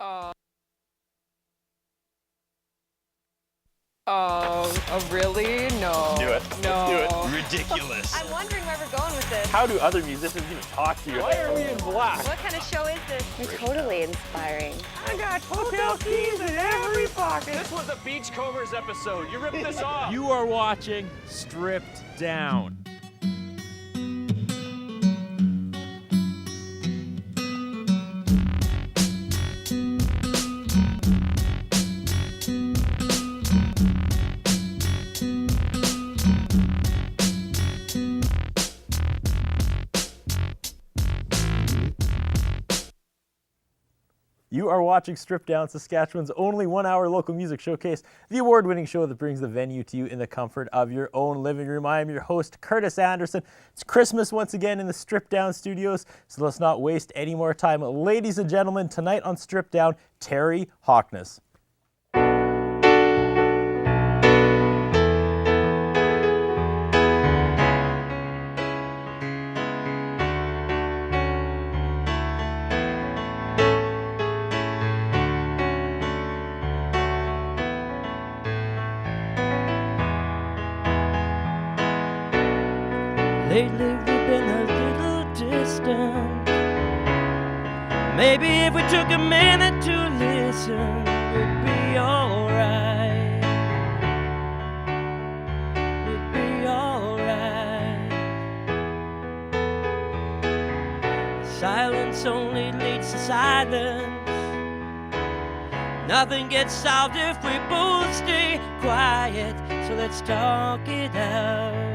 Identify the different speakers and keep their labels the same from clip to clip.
Speaker 1: Oh, really? No.
Speaker 2: Do it.
Speaker 1: No.
Speaker 2: Let's do
Speaker 3: Ridiculous.
Speaker 4: I'm wondering where we're going with this.
Speaker 2: How do other musicians even talk to you?
Speaker 3: Why are we in black?
Speaker 4: What kind of show is this?
Speaker 5: You're totally inspiring.
Speaker 1: I got hotel keys in every pocket.
Speaker 3: This was a Beachcombers episode. You ripped this off.
Speaker 6: You are watching Stripped Down.
Speaker 7: You are watching Stripped Down, Saskatchewan's only one-hour local music showcase, the award-winning show that brings the venue to you in the comfort of your own living room. I am your host, Curtis Anderson. It's Christmas once again in the Stripped Down studios, so let's not waste any more time. Ladies and gentlemen, tonight on Stripped Down, Terry Hoknes.
Speaker 8: Lately we've been a little distant. Maybe if we took a minute to listen, we'd be alright. We'd be alright. Silence only leads to silence. Nothing gets solved if we both stay quiet. So let's talk it out.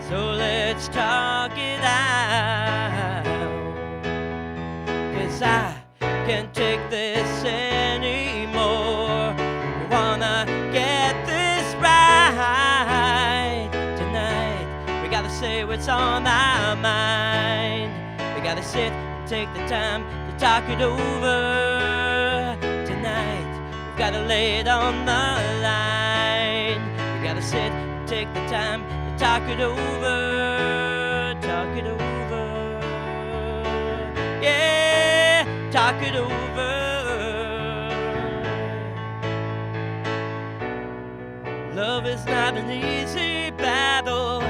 Speaker 8: So let's talk it out. 'Cause I can't take this anymore. We wanna get this right tonight. We gotta say what's on our mind. We gotta sit and take the time to talk it over tonight. We've gotta lay it on the line. We gotta sit and take the time talk it over, talk it over, yeah, talk it over. Love is not an easy battle.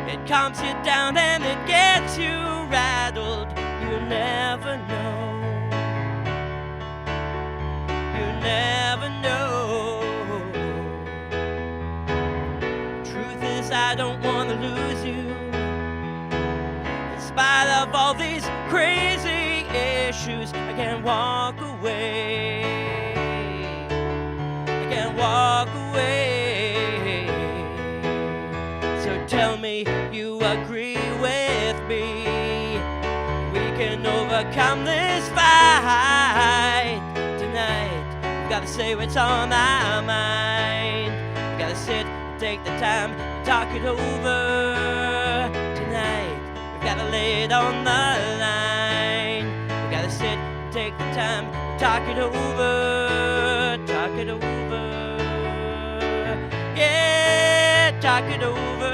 Speaker 8: It calms you down and it gets you rattled. You never know. You never know. I don't want to lose you. In spite of all these crazy issues, I can't walk away. I can't walk away. So tell me you agree with me. We can overcome this fight tonight. We've got to say what's on our mind. We've got to sit and take the time. Talk it over tonight. We've gotta lay it on the line. We gotta sit and take the time. Talk it over. Talk it over. Yeah, talk it over.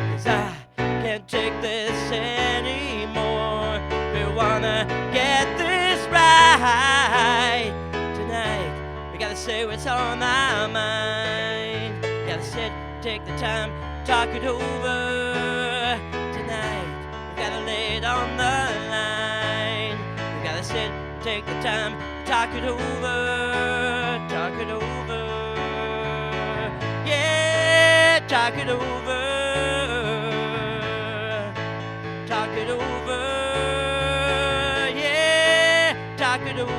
Speaker 8: 'Cause I can't take this anymore. We wanna get this right tonight. We gotta say what's on our mind. Gotta sit, take the time, talk it over tonight. We gotta lay it on the line. We gotta sit, take the time, talk it over, talk it over. Yeah, talk it over, talk it over. Yeah, talk it over.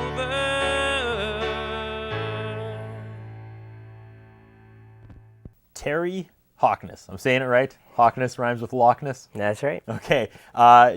Speaker 7: Terry Hoknes. I'm saying it right? Hoknes rhymes with Loch Ness?
Speaker 5: That's right.
Speaker 7: Okay.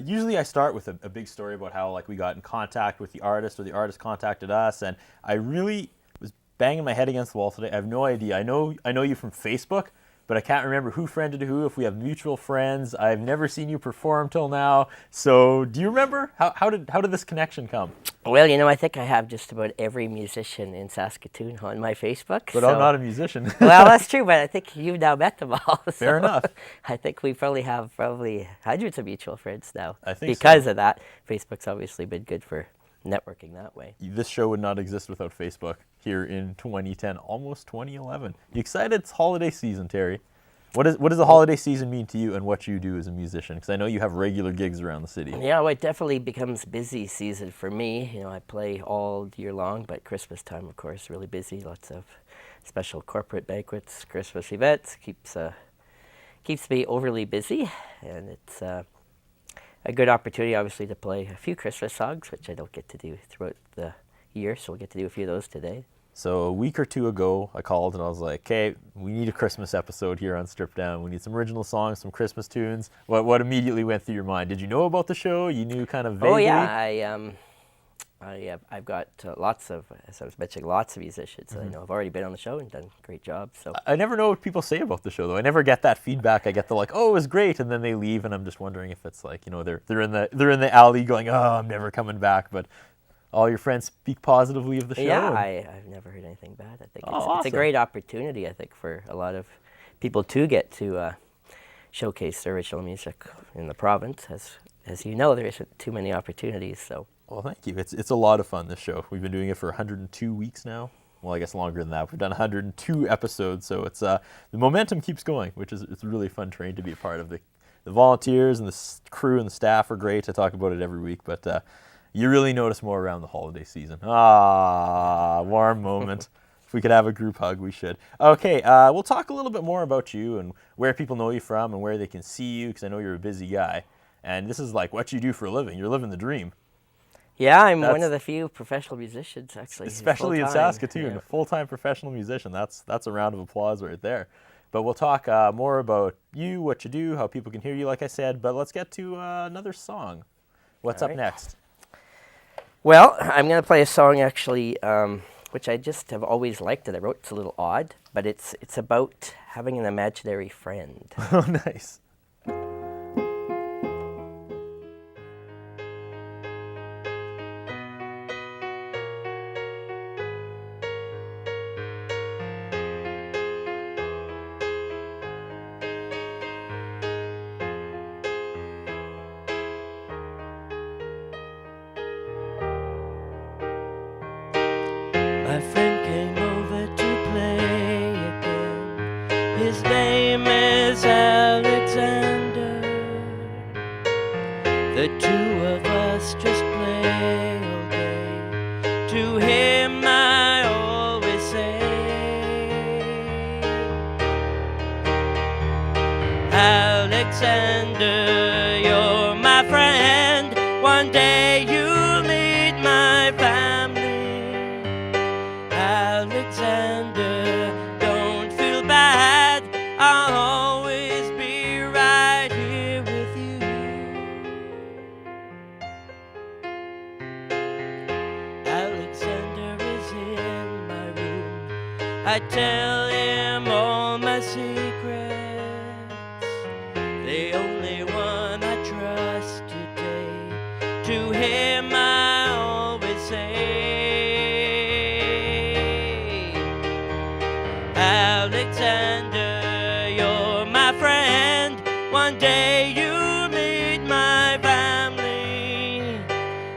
Speaker 7: Usually I start with a big story about how we got in contact with the artist or the artist contacted us, and I really was banging my head against the wall today. I have no idea. I know you from Facebook, but I can't remember who friended who, if we have mutual friends. I've never seen you perform till now. So do you remember? How did this connection come?
Speaker 8: Well, you know, I think I have just about every musician in Saskatoon on my Facebook.
Speaker 7: But I'm not a musician.
Speaker 8: Well, that's true, but I think you've now met them all. So
Speaker 7: Fair enough.
Speaker 8: I think we probably have hundreds of mutual friends now.
Speaker 7: I think
Speaker 8: because
Speaker 7: so.
Speaker 8: of that, Facebook's obviously been good for networking that way.
Speaker 7: This show would not exist without Facebook here in 2010, almost 2011. You excited? It's holiday season, Terry. What does the holiday season mean to you and what you do as a musician? Because I know you have regular gigs around the city.
Speaker 8: Yeah, well, it definitely becomes busy season for me. You know, I play all year long, but Christmas time, of course, really busy. Lots of special corporate banquets, Christmas events. Keeps me overly busy, and it's a good opportunity, obviously, to play a few Christmas songs, which I don't get to do throughout the year, so we'll get to do a few of those today.
Speaker 7: So a week or two ago, I called and I was like, okay, we need a Christmas episode here on Stripped Down. We need some original songs, some Christmas tunes. What immediately went through your mind? Did you know about the show? You knew kind of vaguely?
Speaker 8: Oh, yeah. I've got lots of, as I was mentioning, lots of musicians that I know have already been on the show and done great jobs. So
Speaker 7: I never know what people say about the show, though. I never get that feedback. I get the like, oh, it was great, and then they leave, and I'm just wondering if it's like, you know, they're in the alley going, oh, I'm never coming back, but all your friends speak positively of the show.
Speaker 8: Yeah, I've never heard anything bad. I think it's
Speaker 7: awesome.
Speaker 8: a great opportunity, I think, for a lot of people to get to showcase their original music in the province. As you know, there isn't too many opportunities, so.
Speaker 7: Well, thank you. It's a lot of fun, this show. We've been doing it for 102 weeks now. Well, I guess longer than that. We've done 102 episodes, so it's the momentum keeps going, which is it's a really fun train to be a part of. The volunteers and the crew and the staff are great. I talk about it every week, but you really notice more around the holiday season. Warm moment. If we could have a group hug, we should. Okay, we'll talk a little bit more about you and where people know you from and where they can see you, because I know you're a busy guy. And this is like what you do for a living. You're living the dream.
Speaker 8: Yeah, I'm one of the few professional musicians, actually.
Speaker 7: Especially in Saskatoon, a full-time professional musician. That's a round of applause right there. But we'll talk more about you, what you do, how people can hear you, like I said. But let's get to another song. What's up next?
Speaker 8: Well, I'm going to play a song, actually, which I just have always liked that I wrote. It's a little odd, but it's about having an imaginary friend.
Speaker 7: Oh, nice.
Speaker 8: My friend came over to play again. His name is Alexander. The two of us just play all day. To him I always say, Alexander, you're my friend. One day you'll meet my family. Alexander, don't feel bad. I'll always be right here with you. Alexander is in my room. I tell him all my secrets. The only one I trust today. To him I always say, Alexander, you're my friend. One day you'll meet my family.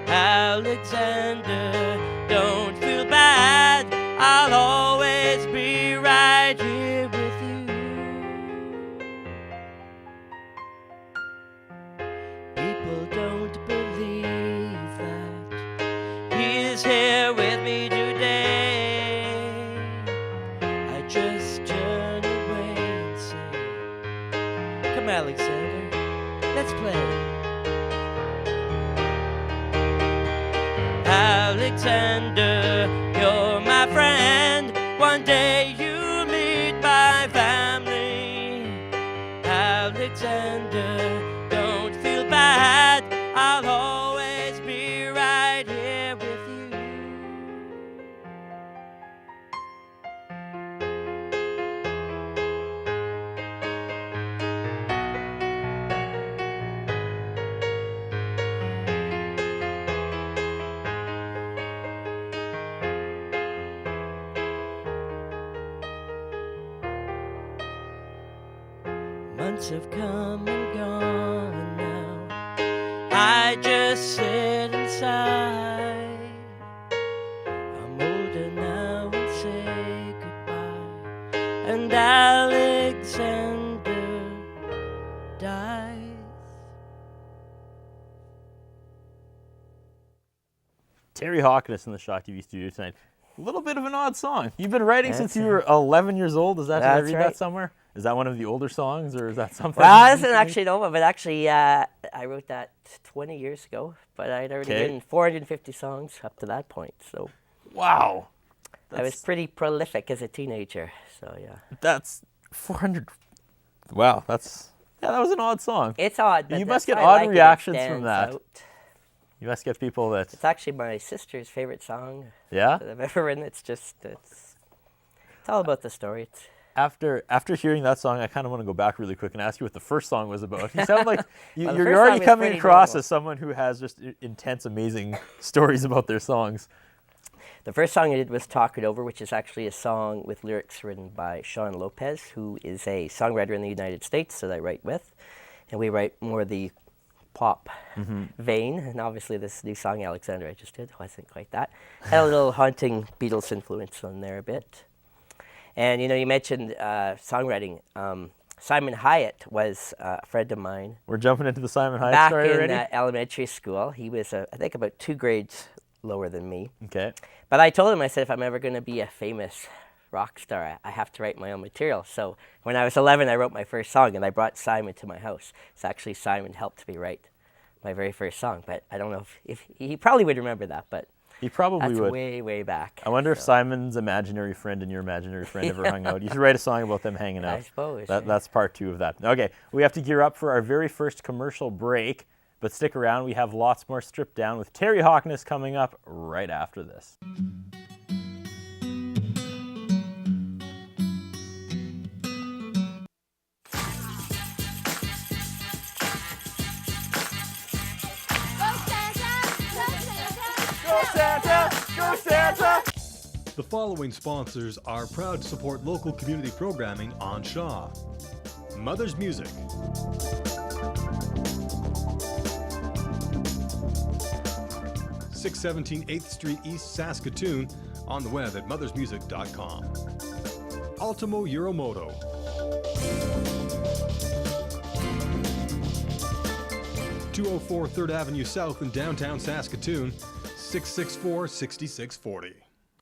Speaker 8: Alexander, don't feel bad. I'll always be right here with you. People don't believe that he is here with me today. I just turn away and say, come Alexander, let's play. Alexander, you're my friend. One day you'll meet my family. Alexander, don't feel bad. I'll always be right here with you. months have come and gone now. I just sit and sigh. I'm older now and say goodbye. And Alexander dies.
Speaker 7: Terry Hoknes in the Shaw TV studio tonight. A little bit of an odd song. You've been writing since
Speaker 8: That's
Speaker 7: you were 11 years old. Is that, did I
Speaker 8: That's
Speaker 7: read
Speaker 8: right.
Speaker 7: that somewhere? Is that one of the older songs, or is that something?
Speaker 8: Well, I doesn't actually know, but actually, I wrote that 20 years ago. But I'd already
Speaker 7: Okay.
Speaker 8: written 450 songs up to that point. So
Speaker 7: Wow.
Speaker 8: I was pretty prolific as a teenager. So yeah,
Speaker 7: That's 400. Wow, that was an odd song.
Speaker 8: it's odd. But
Speaker 7: You must
Speaker 8: that's
Speaker 7: get
Speaker 8: why I
Speaker 7: odd
Speaker 8: like it. It
Speaker 7: reactions from
Speaker 8: stands
Speaker 7: that.
Speaker 8: out.
Speaker 7: You must get people that,
Speaker 8: It's actually my sister's favorite song
Speaker 7: yeah?
Speaker 8: that I've ever written. It's all about the story. It's,
Speaker 7: After hearing that song, I kind of want to go back really quick and ask you what the first song was about. You sound like
Speaker 8: Well, the
Speaker 7: you're
Speaker 8: first
Speaker 7: already
Speaker 8: song was
Speaker 7: coming
Speaker 8: pretty
Speaker 7: across
Speaker 8: normal.
Speaker 7: as someone who has just intense, amazing stories about their songs.
Speaker 8: The first song I did was Talk It Over, which is actually a song with lyrics written by Sean Lopez, who is a songwriter in the United States that I write with. And we write more the pop vein. And obviously this new song, Alexander, I just did, wasn't quite that. Had a little haunting Beatles influence on there a bit. And, you mentioned songwriting. Simon Hyatt was a friend of mine
Speaker 7: We're jumping into the Simon Hyatt
Speaker 8: back
Speaker 7: story
Speaker 8: in
Speaker 7: already?
Speaker 8: elementary school. He was, I think, about 2 grades lower than me.
Speaker 7: Okay.
Speaker 8: But I told him, I said, if I'm ever going to be a famous rock star, I have to write my own material. So when I was 11, I wrote my first song, and I brought Simon to my house. So actually, Simon helped me write my very first song. But I don't know if he probably would remember that, but
Speaker 7: He probably
Speaker 8: that's
Speaker 7: would.
Speaker 8: way, way back.
Speaker 7: I wonder if
Speaker 8: So,
Speaker 7: Simon's imaginary friend and your imaginary friend ever hung out. You should write a song about them hanging out.
Speaker 8: I suppose.
Speaker 7: That's part 2 of that. Okay, we have to gear up for our very first commercial break, but stick around. We have lots more Stripped Down with Terry Hoknes coming up right after this.
Speaker 9: The following sponsors are proud to support local community programming on Shaw. Mother's Music. (617 8th Street East, Saskatoon), on the web at mothersmusic.com. Ultimo Euromoto. (204 3rd Avenue South in downtown Saskatoon), 664-6640.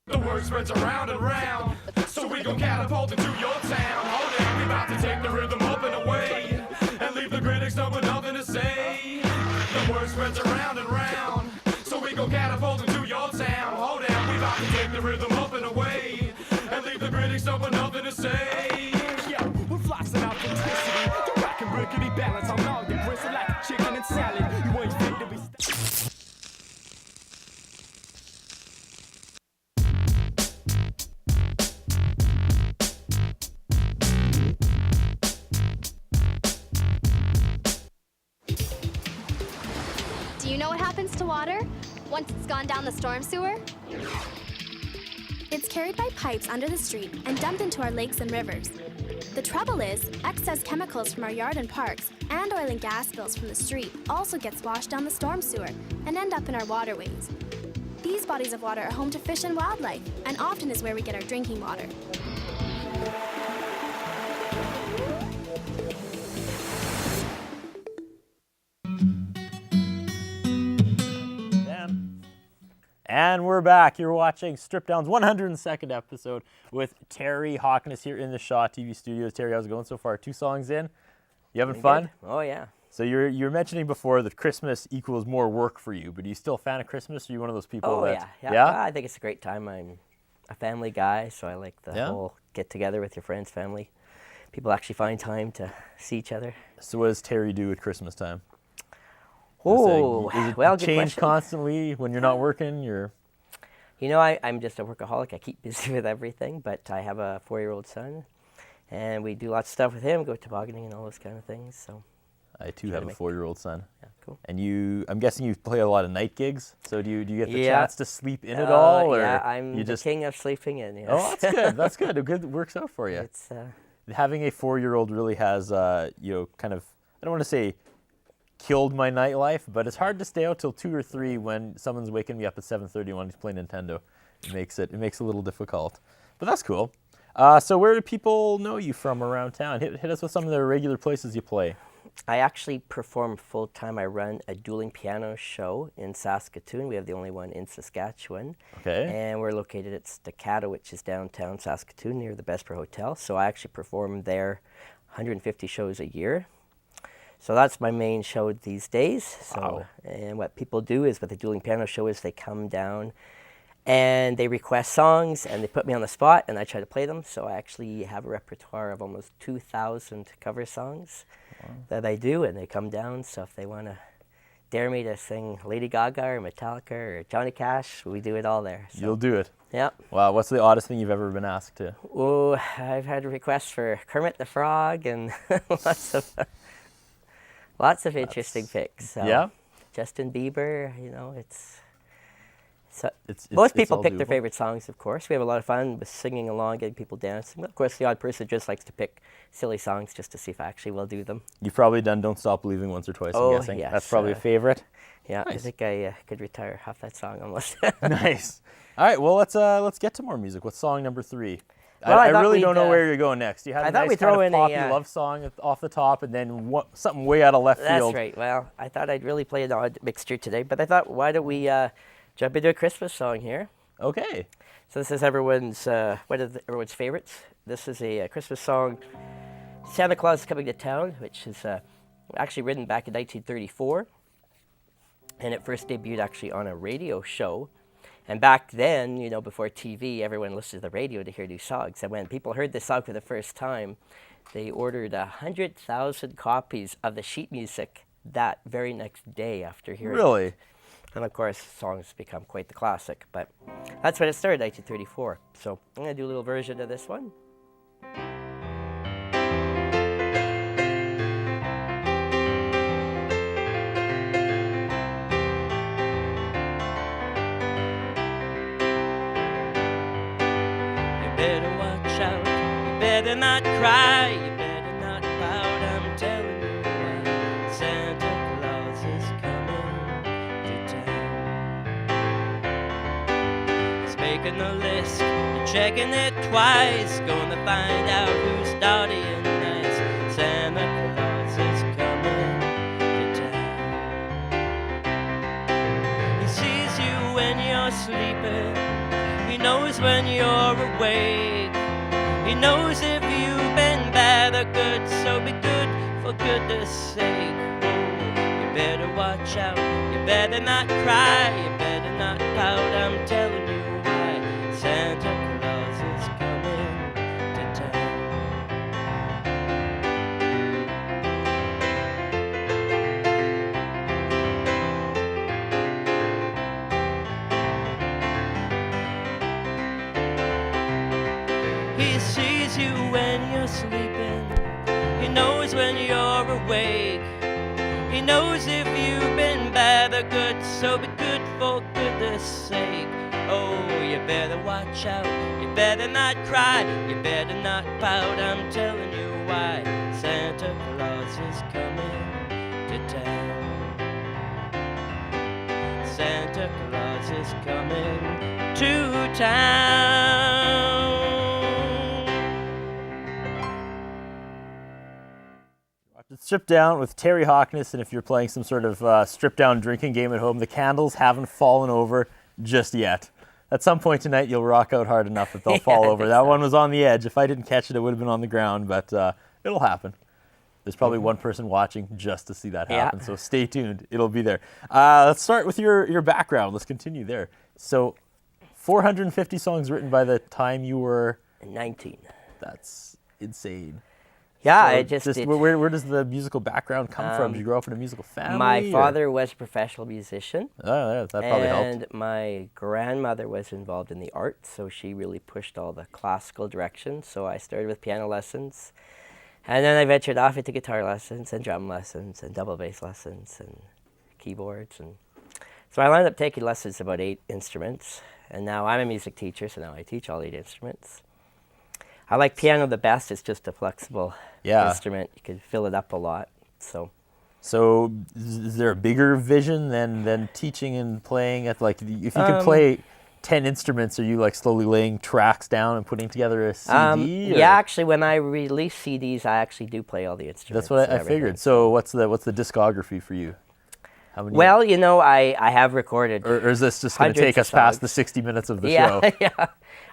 Speaker 3: The word spreads around and round, so we gon' catapult into your town. Hold on, we about to take the rhythm up and away, and leave the critics up with nothing to say. The word spreads around and round, so we gon' catapult into your town. Hold on, we about to take the rhythm up and away, and leave the critics up with nothing to say.
Speaker 10: Yo, we're flossing out simplicity. The rock and rickety balance on all your bristle like chicken and salad. You ain't fit to be
Speaker 11: Do you know what happens to water once it's gone down the storm sewer? It's carried by pipes under the street and dumped into our lakes and rivers. The trouble is, excess chemicals from our yard and parks and oil and gas spills from the street also gets washed down the storm sewer and end up in our waterways. These bodies of water are home to fish and wildlife and often is where we get our drinking water.
Speaker 7: And we're back. You're watching Strip Down's 102nd episode with Terry Hoknes here in the Shaw TV studios. Terry, how's it going so far? 2 songs in? You having fun?
Speaker 8: Good. Oh, yeah.
Speaker 7: So you were mentioning before that Christmas equals more work for you, but are you still a fan of Christmas? Or are you one of those people
Speaker 8: Oh,
Speaker 7: that...
Speaker 8: yeah. I think it's a great time. I'm a family guy, so I like the
Speaker 7: Yeah?
Speaker 8: whole get-together with your friends, family. People actually find time to see each other.
Speaker 7: So what does Terry do at Christmas time?
Speaker 8: Oh,
Speaker 7: Is it
Speaker 8: well, good
Speaker 7: change
Speaker 8: question.
Speaker 7: constantly when you're not working? You're...
Speaker 8: I'm just a workaholic. I keep busy with everything, but I have a 4-year-old son, and we do lots of stuff with him, go tobogganing and all those kind of things. So
Speaker 7: I too have a 4-year-old son.
Speaker 8: Yeah, cool.
Speaker 7: And I'm guessing you play a lot of night gigs. So do you get the
Speaker 8: Yeah.
Speaker 7: chance to sleep in at all, or
Speaker 8: yeah, I'm
Speaker 7: you
Speaker 8: the
Speaker 7: just...
Speaker 8: king of sleeping in. Yes.
Speaker 7: Oh, that's good. That's good. It works out for you.
Speaker 8: It's
Speaker 7: having a 4-year-old really has, kind of, I don't want to say killed my nightlife, but it's hard to stay out till 2 or 3 when someone's waking me up at 7:30 when he's playing Nintendo. It makes it a little difficult, but that's cool. So where do people know you from around town? Hit us with some of the regular places you play.
Speaker 8: I actually perform full-time. I run a dueling piano show in Saskatoon. We have the only one in Saskatchewan.
Speaker 7: Okay.
Speaker 8: And we're located at Staccato, which is downtown Saskatoon near the Vesper Hotel. So I actually perform there 150 shows a year. So that's my main show these days. So,
Speaker 7: wow.
Speaker 8: And what people do is with the dueling piano show is they come down and they request songs and they put me on the spot and I try to play them. So I actually have a repertoire of almost 2,000 cover songs that I do, and they come down. So if they want to dare me to sing Lady Gaga or Metallica or Johnny Cash, we do it all there. So.
Speaker 7: You'll do it.
Speaker 8: Yep.
Speaker 7: Wow, what's the oddest thing you've ever been asked to?
Speaker 8: Oh, I've had requests for Kermit the Frog and lots of interesting picks. So
Speaker 7: yeah.
Speaker 8: Justin Bieber, most people pick their favorite songs, of course. We have a lot of fun with singing along, getting people dancing. Of course, the odd person just likes to pick silly songs just to see if I actually will do them.
Speaker 7: You've probably done Don't Stop Believing once or twice, I'm guessing.
Speaker 8: Yes.
Speaker 7: That's probably a favorite.
Speaker 8: Yeah,
Speaker 7: nice.
Speaker 8: I think I could retire half that song almost.
Speaker 7: Nice. All right, well, let's get to more music. What's song number 3?
Speaker 8: Well,
Speaker 7: I really don't know where you're going next. You had a nice kind of poppy love song off the top, and then something way out of left field.
Speaker 8: That's right. Well, I thought I'd really play an odd mixture today, but I thought, why don't we jump into a Christmas song here?
Speaker 7: Okay.
Speaker 8: So this is everyone's everyone's favorites. This is a Christmas song, Santa Claus is Coming to Town, which is actually written back in 1934, and it first debuted actually on a radio show. And back then, before TV, everyone listened to the radio to hear new songs. And when people heard this song for the first time, they ordered 100,000 copies of the sheet music that very next day after hearing it.
Speaker 7: Really?
Speaker 8: And of course, songs become quite the classic. But that's when it started, 1934. So I'm going to do a little version of this one. Better watch out, you better not cry, you better not pout, I'm telling you why. Santa Claus is coming to town. He's making a list, he's checking it twice, gonna find out who's naughty and nice. Santa Claus is coming to town. He sees you when you're sleeping, he knows when you're awake. He knows if you've been bad or good, so be good for goodness sake. Oh, you better watch out, you better not cry, you better not pout, I'm telling you why. Santa Claus is coming to town. He sees you when you're sleeping, he knows when you're awake. He knows if you've been bad or good, so be good for goodness sake. Oh, you better watch out, you better not cry, you better not pout, I'm telling you why. Santa Claus is coming to town. Santa Claus is coming to town.
Speaker 7: Strip Down with Terry Hoknes, and if you're playing some sort of strip down drinking game at home, the candles haven't fallen over just yet. At some point tonight, you'll rock out hard enough that they'll fall over. That one was on the edge. If I didn't catch it, it would have been on the ground, but it'll happen. There's probably one person watching just to see that happen, so stay tuned. It'll be there. Let's start with your background. Let's continue there. So 450 songs written by the time you were
Speaker 8: 19.
Speaker 7: That's insane.
Speaker 8: Yeah,
Speaker 7: so where does the musical background come from? Did you grow up in a musical family?
Speaker 8: My father was a professional musician.
Speaker 7: Oh, yeah, that probably helped.
Speaker 8: And my grandmother was involved in the arts, so she really pushed all the classical direction. So I started with piano lessons, and then I ventured off into guitar lessons and drum lessons and double bass lessons and keyboards. And so I wound up taking lessons about 8 instruments, and now I'm a music teacher, so now I teach all 8 instruments. I like piano the best. It's just a flexible
Speaker 7: Yeah.
Speaker 8: instrument. You can fill it up a lot.
Speaker 7: So is there a bigger vision than teaching and playing at, like, if you can play 10 instruments, are you like slowly laying tracks down and putting together a CD?
Speaker 8: Yeah, actually, when I release CDs, I actually do play all the instruments.
Speaker 7: That's what I
Speaker 8: and everything.
Speaker 7: figured. So what's the discography for you? How many?
Speaker 8: Well, you know, I have recorded.
Speaker 7: Or is this just going to take us past the 60 minutes of the show?
Speaker 8: Yeah.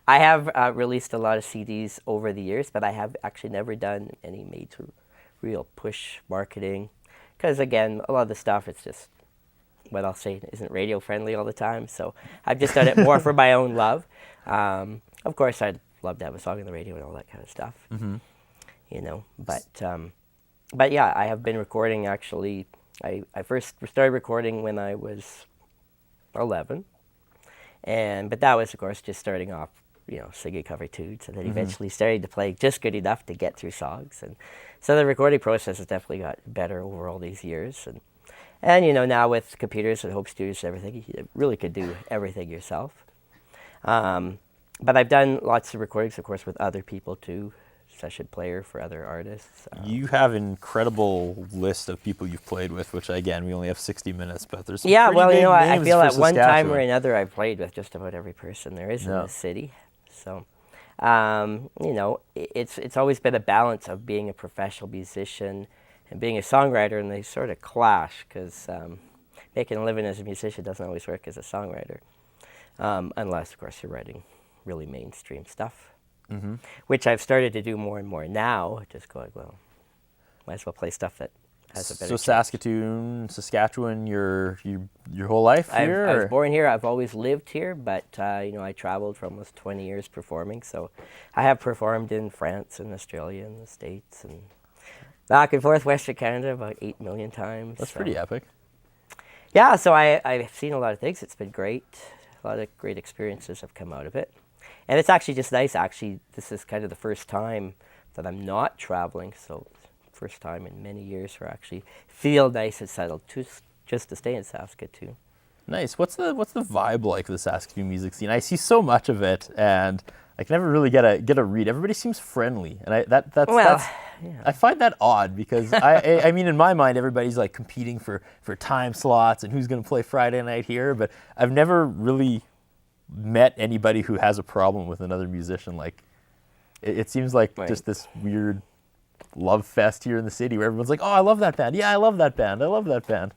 Speaker 8: I have released a lot of CDs over the years, but I have actually never done any major real push marketing. Because, again, a lot of the stuff, it's just, what I'll say, isn't radio friendly all the time. So I've just done it more for my own love. Of course, I'd love to have a song on the radio and all that kind of stuff. You know, but yeah, I have been recording, actually. I first started recording when I was 11. But that was, of course, just starting off, you know, singing cover tunes, and then eventually started to play just good enough to get through songs. And so the recording process has definitely got better over all these years. And you know, now with computers and home studios and everything, you really could do everything yourself. But I've done lots of recordings, of course, with other people too, session player for other artists.
Speaker 7: You have an incredible list of people you've played with, which, again, we only have 60 minutes, but there's some
Speaker 8: yeah,
Speaker 7: pretty
Speaker 8: well,
Speaker 7: big
Speaker 8: you know, I
Speaker 7: names
Speaker 8: feel
Speaker 7: for
Speaker 8: at one time or
Speaker 7: Saskatchewan.
Speaker 8: another I've played with just about every person there is in the city. So, you know, it's always been a balance of being a professional musician and being a songwriter, and they sort of clash, because making a living as a musician doesn't always work as a songwriter, unless, of course, you're writing really mainstream stuff, which I've started to do more and more now, just going, well, might as well play stuff that has a better chance.
Speaker 7: Saskatoon, Saskatchewan, your whole life here?
Speaker 8: I was born here. I've always lived here, but you know, I traveled for almost 20 years performing. So I have performed in France and Australia and the States and back and forth Western Canada about 8 million times.
Speaker 7: That's pretty epic.
Speaker 8: Yeah, so I've seen a lot of things. It's been great. A lot of great experiences have come out of it. And it's actually just nice. Actually, this is kind of the first time that I'm not traveling, so first time in many years where I actually feel nice and settled just to stay in Saskatoon.
Speaker 7: Nice. What's the vibe like of the Saskatoon music scene? I see so much of it, and I can never really get a read. Everybody seems friendly, and I find that odd, because I mean, in my mind, everybody's like competing for time slots and who's going to play Friday night here, but I've never really met anybody who has a problem with another musician. Like, it seems like just this weird love fest here in the city where everyone's like, oh, I love that band. Yeah, I love that band. I love that band.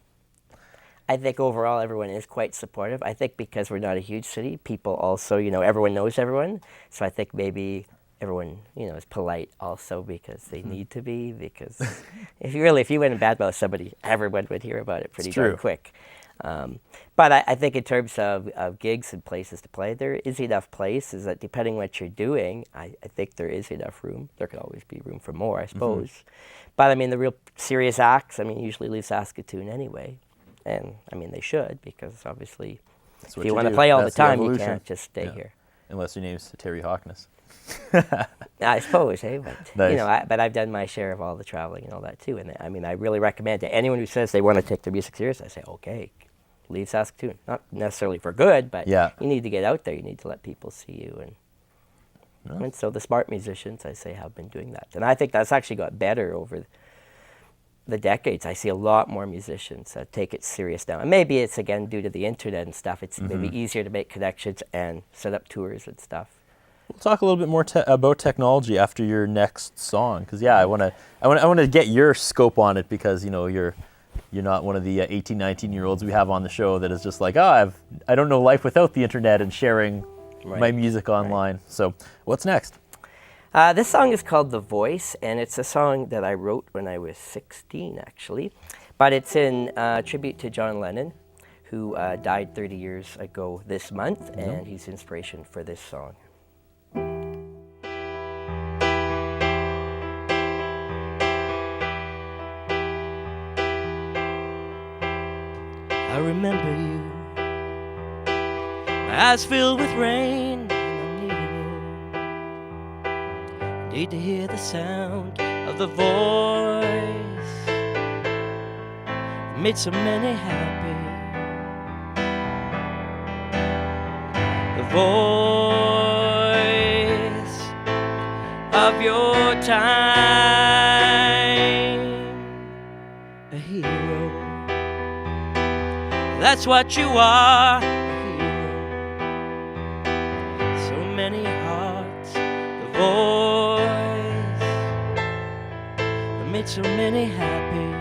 Speaker 8: I think overall everyone is quite supportive. I think because we're not a huge city, people also, you know, everyone knows everyone. So I think maybe everyone, you know, is polite also because they need to be. Because if you went and badmouth somebody, everyone would hear about it pretty darn quick. But I think in terms of gigs and places to play, there is enough places that depending what you're doing, I think there is enough room. There could always be room for more, I suppose. But I mean, the real serious acts, I mean, usually leave Saskatoon anyway. And I mean, they should, because obviously if you want to play all the time, you can't just stay here.
Speaker 7: Unless your name's Terry Hoknes.
Speaker 8: I suppose, hey, but
Speaker 7: nice.
Speaker 8: You know, but I've done my share of all the traveling and all that too. And I mean, I really recommend to anyone who says they want to take their music serious, I say, okay, leave Saskatoon. Not necessarily for good, but you need to get out there. You need to let people see you. And so the smart musicians, I say, have been doing that. And I think that's actually got better over the decades. I see a lot more musicians take it serious now. And maybe it's, again, due to the internet and stuff. It's maybe easier to make connections and set up tours and stuff.
Speaker 7: We'll talk a little bit more about technology after your next song, because I want to get your scope on it, because you know you're not one of the 18, 19-year-olds we have on the show that is just like, I don't know life without the internet and sharing my music online. So what's next?
Speaker 8: This song is called The Voice, and it's a song that I wrote when I was 16, actually. But it's in tribute to John Lennon, who died 30 years ago this month, and he's inspiration for this song. I remember you, my eyes filled with rain, and I'm needing you. Need to hear the sound of the voice that made so many happy. The voice of your time. A hero. That's what you are. A hero. So many hearts, the voice that made so many happy.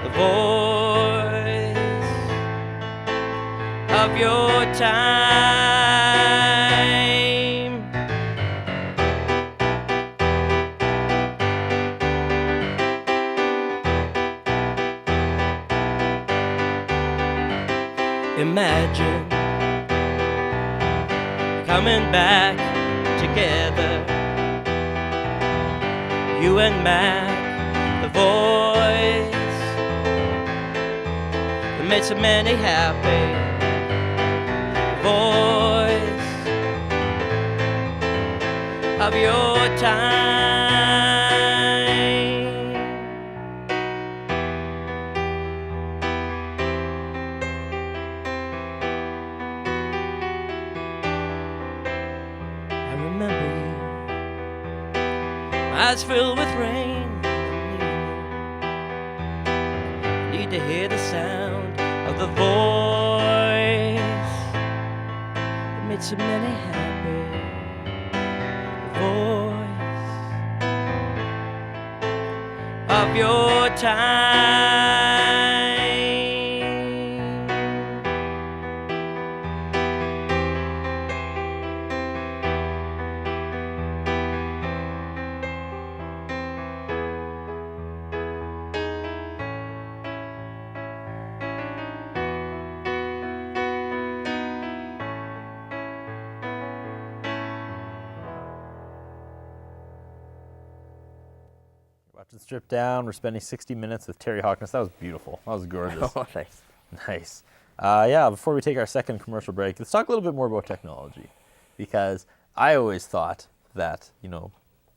Speaker 8: The voice of your time. Imagine coming back together, you and Mac, the voice that made so many happy, the voice of your time. I remember you, eyes filled with rain. Need to hear the sound of the voice that made so many happy. The voice of your time.
Speaker 7: Watching Strip Down. We're spending 60 minutes with Terry Hoknes. That was beautiful. That was gorgeous.
Speaker 2: Oh, nice.
Speaker 7: Nice. Yeah, before we take our second commercial break, let's talk a little bit more about technology. Because I always thought that, you know,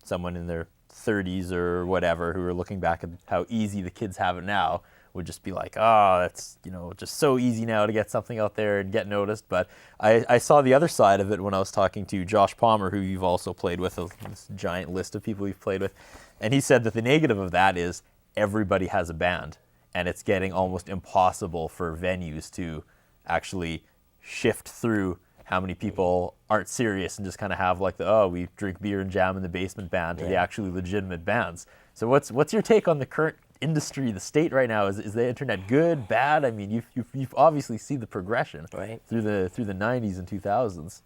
Speaker 7: someone in their 30s or whatever who are looking back at how easy the kids have it now would just be like, oh, that's, you know, just so easy now to get something out there and get noticed. But I saw the other side of it when I was talking to Josh Palmer, who you've also played with, this giant list of people you've played with. And he said that the negative of that is everybody has a band, and it's getting almost impossible for venues to actually shift through how many people aren't serious and just kind of have like the, oh, we drink beer and jam in the basement band to the actually legitimate bands. So what's your take on the current industry, the state right now? Is the internet good, bad? I mean, you've obviously seen the progression through the 90s and 2000s.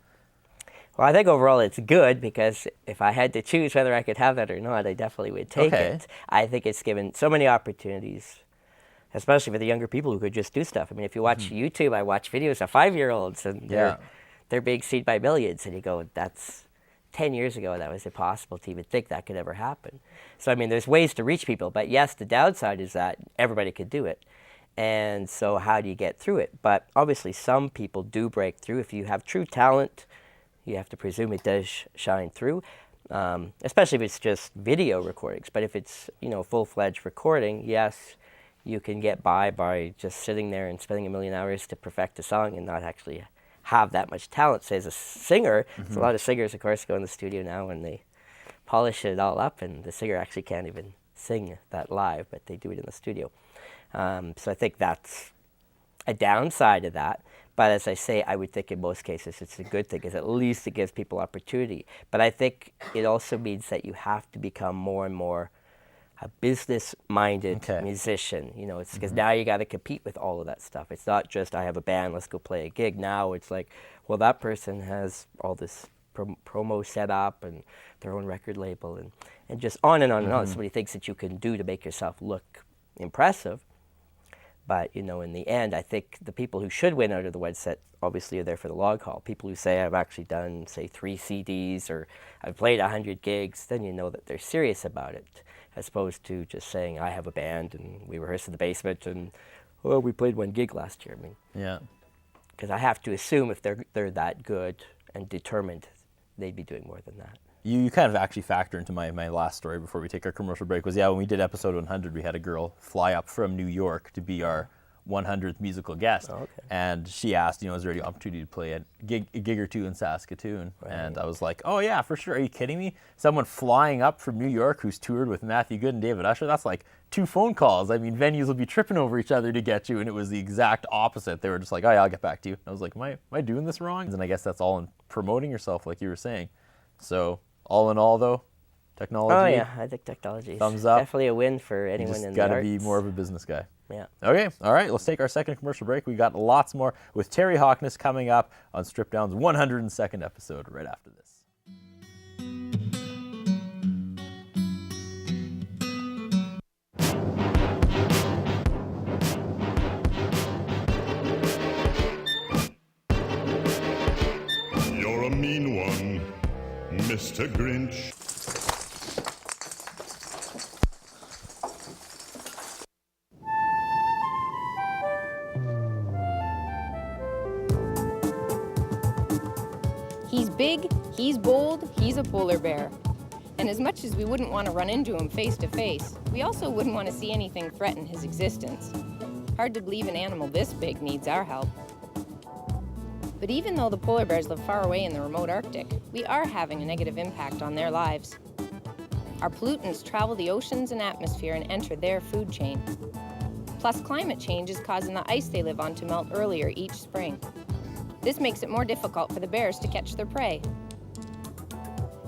Speaker 12: Well, I think overall it's good, because if I had to choose whether I could have that or not, I definitely would take it. I think it's given so many opportunities, especially for the younger people who could just do stuff. I mean, if you watch YouTube, I watch videos of 5-year-olds, and they're being seen by millions, and you go, that's 10 years ago, that was impossible to even think that could ever happen. So, I mean, there's ways to reach people, but yes, the downside is that everybody could do it. And so how do you get through it? But obviously some people do break through. If you have true talent, you have to presume it does shine through, especially if it's just video recordings. But if it's, you know, full-fledged recording, yes, you can get by just sitting there and spending 1 million hours to perfect a song and not actually have that much talent. Say, as a singer, there's a lot of singers, of course, go in the studio now and they polish it all up, and the singer actually can't even sing that live, but they do it in the studio. So I think that's a downside of that. But as I say, I would think in most cases it's a good thing, because at least it gives people opportunity. But I think it also means that you have to become more and more a business-minded musician. You know, it's because now you got to compete with all of that stuff. It's not just, I have a band, let's go play a gig. Now it's like, well, that person has all this promo set up and their own record label, and just on and on and on. So many things that you can do to make yourself look impressive. But, you know, in the end, I think the people who should win out of the wedge set obviously are there for the long haul. People who say, I've actually done, say, 3 CDs, or I've played 100 gigs, then you know that they're serious about it, as opposed to just saying, I have a band and we rehearsed in the basement and, well, we played 1 gig last year. I mean, because I have to assume if they're that good and determined, they'd be doing more than that.
Speaker 7: You kind of actually factor into my last story before we take our commercial break was, when we did episode 100, we had a girl fly up from New York to be our 100th musical guest.
Speaker 12: Oh, okay.
Speaker 7: And she asked, is there any opportunity to play a gig or two in Saskatoon? Right. And I was like, oh yeah, for sure. Are you kidding me? Someone flying up from New York who's toured with Matthew Good and David Usher, that's like 2 phone calls. I mean, venues will be tripping over each other to get you, and it was the exact opposite. They were just like, oh yeah, I'll get back to you. And I was like, am I doing this wrong? And I guess that's all in promoting yourself, like you were saying. So all in all, though, technology.
Speaker 12: Oh yeah, I think technology is
Speaker 7: thumbs up.
Speaker 12: Definitely a win for anyone in the arts.
Speaker 7: Got to be more of a business guy.
Speaker 12: Yeah.
Speaker 7: Okay, all right, let's take our second commercial break. We got lots more with Terry Hoknes coming up on Strip Down's 102nd episode right after this.
Speaker 3: You're a mean one, Mr. Grinch.
Speaker 13: He's big, he's bold, he's a polar bear. And as much as we wouldn't want to run into him face to face, we also wouldn't want to see anything threaten his existence. Hard to believe an animal this big needs our help. But even though the polar bears live far away in the remote Arctic, we are having a negative impact on their lives. Our pollutants travel the oceans and atmosphere and enter their food chain. Plus, climate change is causing the ice they live on to melt earlier each spring. This makes it more difficult for the bears to catch their prey.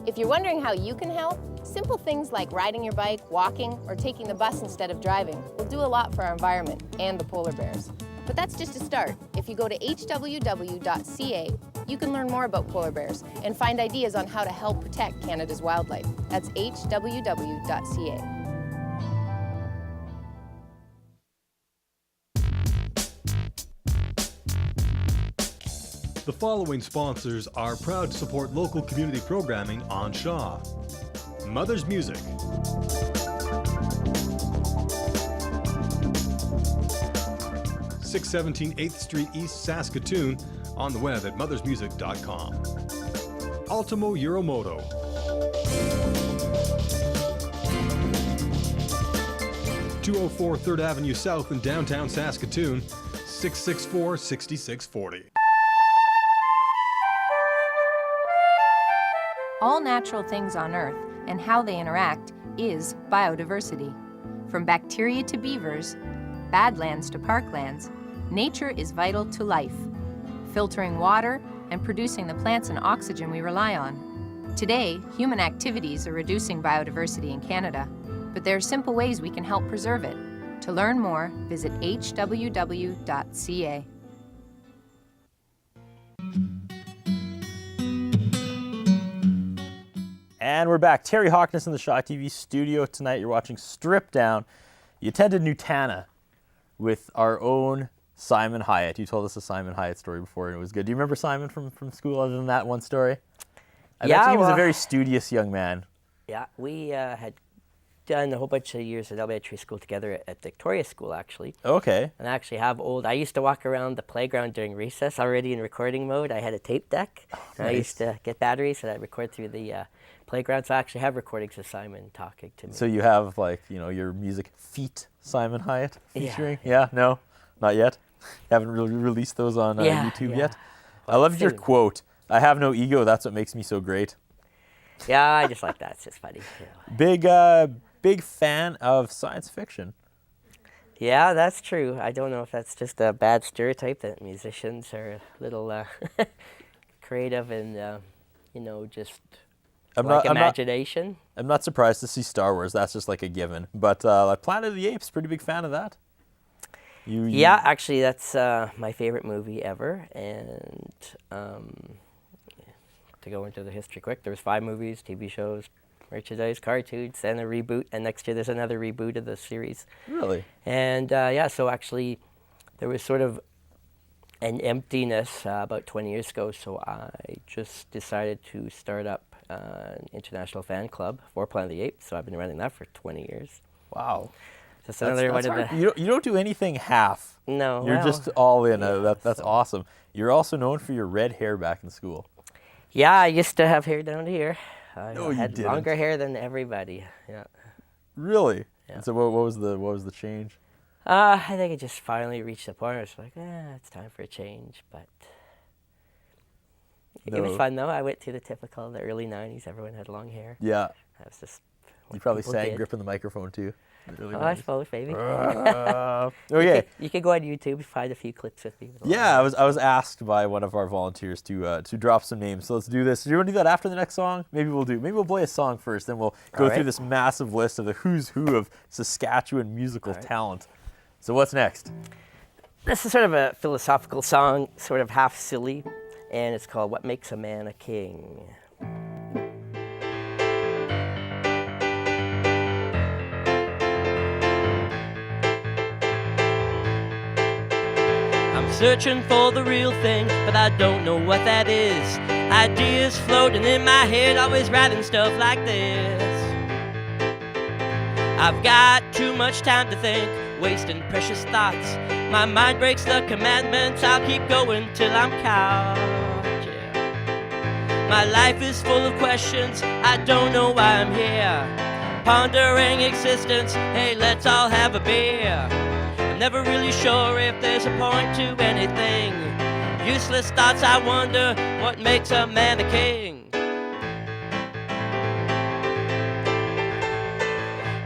Speaker 13: If you're wondering how you can help, simple things like riding your bike, walking, or taking the bus instead of driving will do a lot for our environment and the polar bears. But that's just a start. If you go to hww.ca, you can learn more about polar bears and find ideas on how to help protect Canada's wildlife. That's hww.ca.
Speaker 9: The following sponsors are proud to support local community programming on Shaw. Mother's Music. .617 8th Street East, Saskatoon, on the web at mothersmusic.com. Ultimo Euromoto. .204 3rd Avenue South in downtown Saskatoon, 664-6640.
Speaker 13: All natural things on Earth and how they interact is biodiversity. From bacteria to beavers, badlands to parklands, nature is vital to life, filtering water and producing the plants and oxygen we rely on. Today, human activities are reducing biodiversity in Canada, but there are simple ways we can help preserve it. To learn more, visit hww.ca.
Speaker 7: And we're back. Terry Hoknes in the Shaw TV studio tonight. You're watching Strip Down. You attended Nutana with our own Simon Hyatt. You told us a Simon Hyatt story before, and it was good. Do you remember Simon from school other than that one story? I bet he was a very studious young man.
Speaker 12: Yeah, we had done a whole bunch of years at elementary school together at Victoria School, actually.
Speaker 7: Okay.
Speaker 12: And I actually have I used to walk around the playground during recess already in recording mode. I had a tape deck.
Speaker 7: Oh,
Speaker 12: and I used to get batteries and I'd record through the playground. So I actually have recordings of Simon talking to me.
Speaker 7: So you have, like, your music feat Simon Hyatt featuring?
Speaker 12: Yeah.
Speaker 7: No? Not yet? Haven't really released those on YouTube yet? I loved your quote. I have no ego, that's what makes me so great.
Speaker 12: Yeah, I just like that. It's just funny. You know.
Speaker 7: Big fan of science fiction.
Speaker 12: Yeah, that's true. I don't know if that's just a bad stereotype that musicians are a little creative and, just imagination.
Speaker 7: I'm not surprised to see Star Wars. That's just like a given. But Planet of the Apes, pretty big fan of that.
Speaker 12: Yeah, actually, that's my favorite movie ever. And to go into the history quick, there was 5 movies, TV shows, merchandise, cartoons, and a reboot. And next year there's another reboot of the series.
Speaker 7: Really?
Speaker 12: And so actually there was sort of an emptiness about 20 years ago. So I just decided to start up an international fan club for Planet of the Apes. So I've been running that for 20 years.
Speaker 7: Wow.
Speaker 12: Just another one of the...
Speaker 7: You don't do anything half.
Speaker 12: No.
Speaker 7: You're just all in. That's awesome. You're also known for your red hair back in school.
Speaker 12: Yeah, I used to have hair down here. I
Speaker 7: No, you
Speaker 12: had
Speaker 7: didn't.
Speaker 12: longer hair than everybody. Yeah.
Speaker 7: Really?
Speaker 12: Yeah.
Speaker 7: And so what was the change?
Speaker 12: I think I just finally reached the point where it's like, it's time for a change. But it was fun, though. I went to the typical, the early 90s. Everyone had long hair.
Speaker 7: Yeah.
Speaker 12: That was just
Speaker 7: You probably
Speaker 12: people
Speaker 7: sang
Speaker 12: did.
Speaker 7: gripping the microphone, too.
Speaker 12: I suppose, maybe.
Speaker 7: Okay.
Speaker 12: You could go on YouTube and find a few clips with me.
Speaker 7: Yeah, I was asked by one of our volunteers to drop some names. So let's do this. Do you want to do that after the next song? Maybe we'll play a song first, then we'll go through this massive list of the who's who of Saskatchewan musical talent. So what's next?
Speaker 12: This is sort of a philosophical song, sort of half silly, and it's called "What Makes a Man a King." Searching for the real thing, but I don't know what that is. Ideas floating in my head, always writing stuff like this. I've got too much time to think, wasting precious thoughts. My mind breaks the commandments, I'll keep going till I'm caught. Yeah. My life is full of questions, I don't know why I'm here. Pondering existence, hey, let's all have a beer. Never really sure if there's a point to anything. Useless thoughts, I wonder what makes a man a king.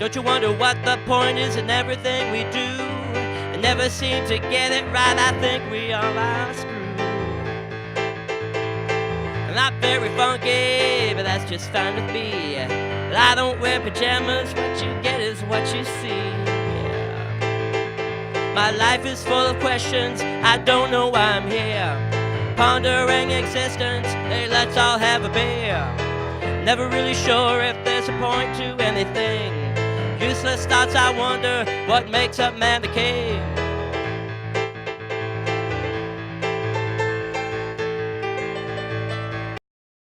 Speaker 12: Don't you wonder what the point is in everything we do? And never seem to get it right, I think we all are screwed. Not very funky, but that's just fine with me. But I don't wear pajamas, what you get is what you see. My life is full of questions, I don't know why I'm here. Pondering existence, hey, let's all have a beer. Never really sure if there's a point to anything. Useless thoughts, I wonder what makes a man the king.